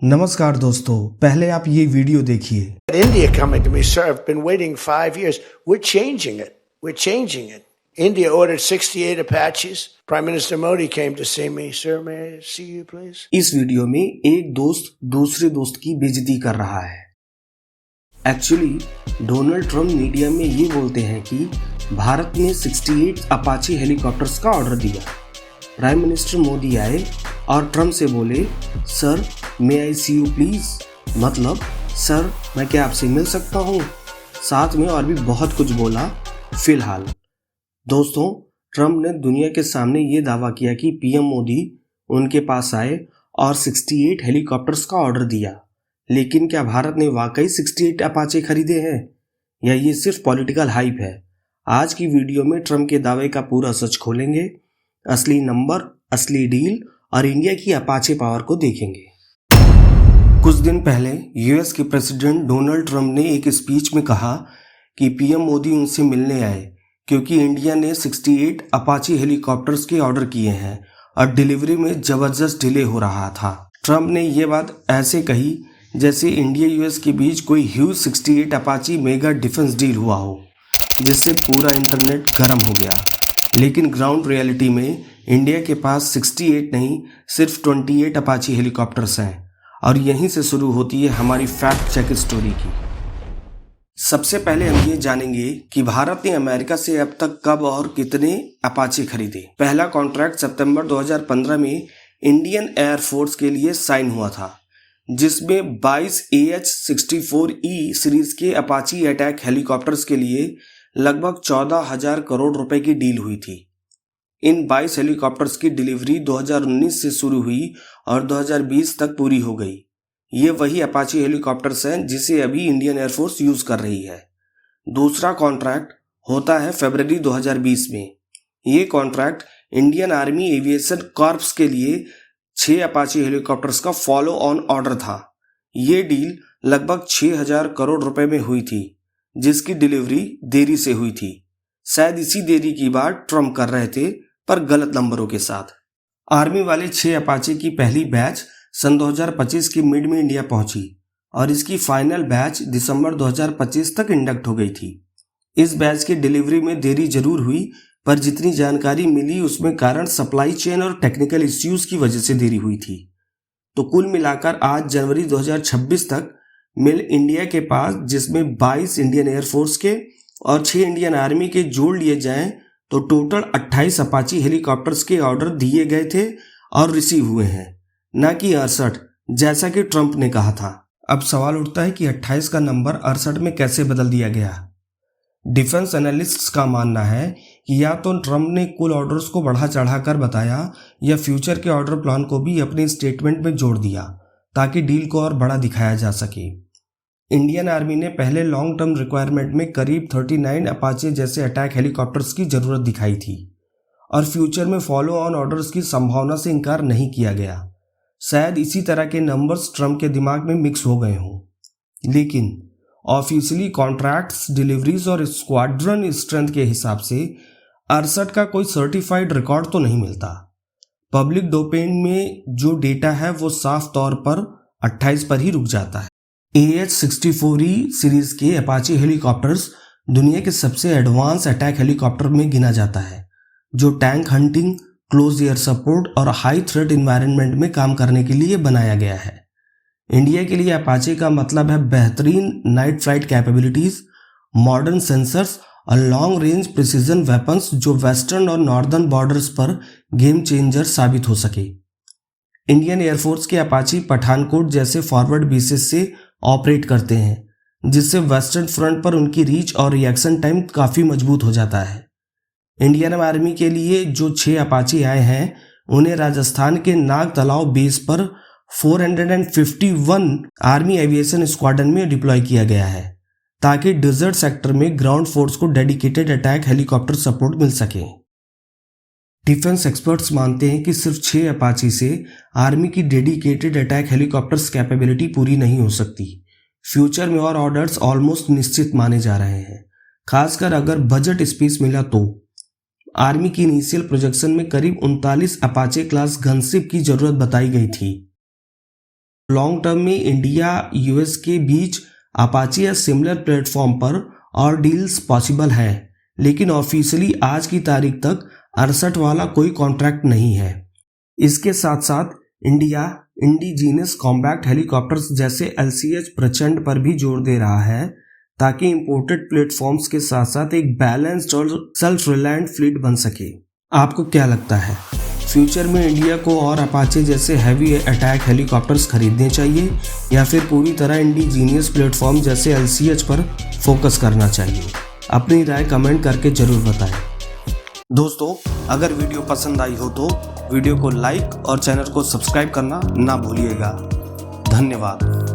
नमस्कार दोस्तों, पहले आप ये वीडियो देखिए। India coming to me, sir, I've been waiting 5 years. We're changing it. We're changing it. India ordered 68 Apaches. Prime Minister Modi came to see me. Sir, may I see you, please? इस video में एक दोस्त दूसरे दोस्त की बेइज्जती कर रहा है। एक्चुअली डोनाल्ड ट्रम्प मीडिया में ये बोलते हैं कि भारत ने 68 अपाची हेलीकॉप्टर्स का ऑर्डर दिया। प्राइम मिनिस्टर मोदी आए और ट्रम्प से बोले, sir may I see you please, मतलब सर मैं क्या आपसे मिल सकता हूँ। साथ में और भी बहुत कुछ बोला। फिलहाल दोस्तों, ट्रम्प ने दुनिया के सामने ये दावा किया कि पीएम मोदी उनके पास आए और 68 हेलीकॉप्टर्स का ऑर्डर दिया। लेकिन क्या भारत ने वाकई 68 अपाचे खरीदे हैं या ये सिर्फ पॉलिटिकल हाइप है? आज की वीडियो में ट्रम्प के दावे का पूरा सच खोलेंगे, असली नंबर, असली डील और इंडिया की अपाचे पावर को देखेंगे। कुछ दिन पहले यूएस के प्रेसिडेंट डोनाल्ड ट्रम्प ने एक स्पीच में कहा कि पीएम मोदी उनसे मिलने आए क्योंकि इंडिया ने 68 अपाची हेलीकॉप्टर्स के ऑर्डर किए हैं और डिलीवरी में जबरदस्त डिले हो रहा था। ट्रम्प ने ये बात ऐसे कही जैसे इंडिया यूएस के बीच कोई huge 68 Apache mega defence deal हुआ हो, जिससे पूरा इंटरनेट गर्म हो गया। लेकिन ग्राउंड रियलिटी में इंडिया के पास 68 नहीं, सिर्फ 28 अपाची हेलीकॉप्टर्स हैं। और यहीं से शुरू होती है हमारी फैक्ट चेक स्टोरी की। सबसे पहले हम ये जानेंगे कि भारत ने अमेरिका से अब तक कब और कितने अपाचे खरीदे। पहला कॉन्ट्रैक्ट सितंबर 2015 में इंडियन एयरफोर्स के लिए साइन हुआ था, जिसमें 22 AH-64E सीरीज के अपाची अटैक हेलीकॉप्टर्स के लिए लगभग 14,000 करोड़ रुपए की डील हुई थी। इन 22 हेलीकॉप्टर्स की डिलीवरी 2019 से शुरू हुई और 2020 तक पूरी हो गई। ये वही अपाची हेलीकॉप्टर्स हैं जिसे अभी इंडियन एयरफोर्स यूज कर रही है। दूसरा कॉन्ट्रैक्ट होता है फरवरी 2020 में। ये contract Indian army aviation corps के लिए 6 अपाची हेलीकॉप्टर्स का फॉलो ऑन ऑर्डर था। ये डील लगभग 6,000 करोड़ रुपए में हुई थी, जिसकी डिलीवरी देरी से हुई थी। शायद इसी देरी की बात ट्रम्प कर रहे थे, पर गलत नंबरों के साथ। आर्मी वाले 6 अपाचे की पहली बैच सन 2025 की मिड में इंडिया पहुंची और इसकी फाइनल बैच दिसंबर 2025 तक इंडक्ट हो गई थी। इस बैच की डिलीवरी में देरी जरूर हुई, पर जितनी जानकारी मिली उसमें कारण सप्लाई चेन और टेक्निकल इश्यूज की वजह से देरी हुई थी। तो कुल मिलाकर आज जनवरी 2026 तक मिल इंडिया के पास, जिसमें 22 इंडियन एयरफोर्स के और 6 इंडियन आर्मी के जोड़ लिए जाएं, तो टोटल 28 अपाची हेलीकॉप्टर्स के ऑर्डर दिए गए थे और रिसीव हुए हैं, न कि 68 जैसा कि ट्रम्प ने कहा था। अब सवाल उठता है कि 28 का नंबर 68 में कैसे बदल दिया गया। डिफेंस एनालिस्ट्स का मानना है कि या तो ट्रम्प ने कुल ऑर्डर्स को बढ़ा चढ़ाकर बताया या फ्यूचर के ऑर्डर प्लान को भी अपने स्टेटमेंट में जोड़ दिया ताकि डील को और बड़ा दिखाया जा सके। इंडियन आर्मी ने पहले लॉन्ग टर्म रिक्वायरमेंट में करीब 39 अपाचे जैसे अटैक हेलीकॉप्टर्स की जरूरत दिखाई थी और फ्यूचर में फॉलो ऑन ऑर्डर्स की संभावना से इनकार नहीं किया गया। शायद इसी तरह के नंबर्स ट्रम्प के दिमाग में मिक्स हो गए हों। लेकिन ऑफिशियली कॉन्ट्रैक्ट्स, डिलीवरीज और स्क्वाड्रन स्ट्रेंथ के हिसाब से 68 का कोई सर्टिफाइड रिकॉर्ड तो नहीं मिलता। पब्लिक डोमेन में जो डेटा है वो साफ तौर पर 28 पर ही रुक जाता है। AH-64E सीरीज के अपाची हेलीकॉप्टर्स दुनिया के सबसे एडवांस अटैक हेलीकॉप्टर में गिना जाता है, जो tank hunting, close air support और हाई थ्रेट एनवायरनमेंट में काम करने के लिए बनाया गया है। इंडिया के लिए अपाचे का मतलब है बेहतरीन night flight capabilities, modern sensors और लॉन्ग रेंज प्रिसीजन वेपन्स जो वेस्टर्न और नॉर्दर्न बॉर्डर्स पर गेम चेंजर साबित हो सके। इंडियन एयरफोर्स के अपाची पठानकोट जैसे फॉरवर्ड बेसिस से ऑपरेट करते हैं, जिससे वेस्टर्न फ्रंट पर उनकी रीच और रिएक्शन टाइम काफ़ी मजबूत हो जाता है। इंडियन आर्मी के लिए जो 6 अपाची आए हैं, उन्हें राजस्थान के नाग तालाब बेस पर 451 आर्मी एविएशन स्क्वाड्रन में डिप्लॉय किया गया है, ताकि डिजर्ट सेक्टर में ग्राउंड फोर्स को डेडिकेटेड अटैक हेलीकॉप्टर सपोर्ट मिल सके। डिफेंस एक्सपर्ट्स मानते हैं कि सिर्फ 6 अपाची से आर्मी की डेडिकेटेड अटैक हेलीकॉप्टर्स कैपेबिलिटी पूरी नहीं हो सकती। फ्यूचर में और ऑर्डर्स ऑलमोस्ट निश्चित माने जा रहे हैं, खासकर अगर बजट स्पेस मिला तो। आर्मी की इनिशियल प्रोजेक्शन में करीब 39 अपाचे क्लास गनशिप की जरूरत बताई गई थी। लॉन्ग टर्म में इंडिया यूएस के बीच अपाचे या सिमिलर प्लेटफॉर्म पर और डील्स पॉसिबल है, लेकिन ऑफिशियली आज की तारीख तक 68 वाला कोई कॉन्ट्रैक्ट नहीं है। इसके साथ साथ इंडिया इंडिजीनियस कॉम्बैक्ट हेलीकॉप्टर्स जैसे LCH प्रचंड पर भी जोर दे रहा है, ताकि इंपोर्टेड प्लेटफॉर्म्स के साथ साथ एक बैलेंस्ड और सेल्फ रिलायंट फ्लीट बन सके। आपको क्या लगता है, फ्यूचर में इंडिया को और अपाचे जैसे हैवी अटैक हेलीकॉप्टर्स खरीदने चाहिए या फिर पूरी तरह इंडिजीनियस प्लेटफॉर्म जैसे LCH पर फोकस करना चाहिए? अपनी राय कमेंट करके जरूर बताएं। दोस्तों, अगर वीडियो पसंद आई हो तो वीडियो को लाइक और चैनल को सब्सक्राइब करना ना भूलिएगा। धन्यवाद।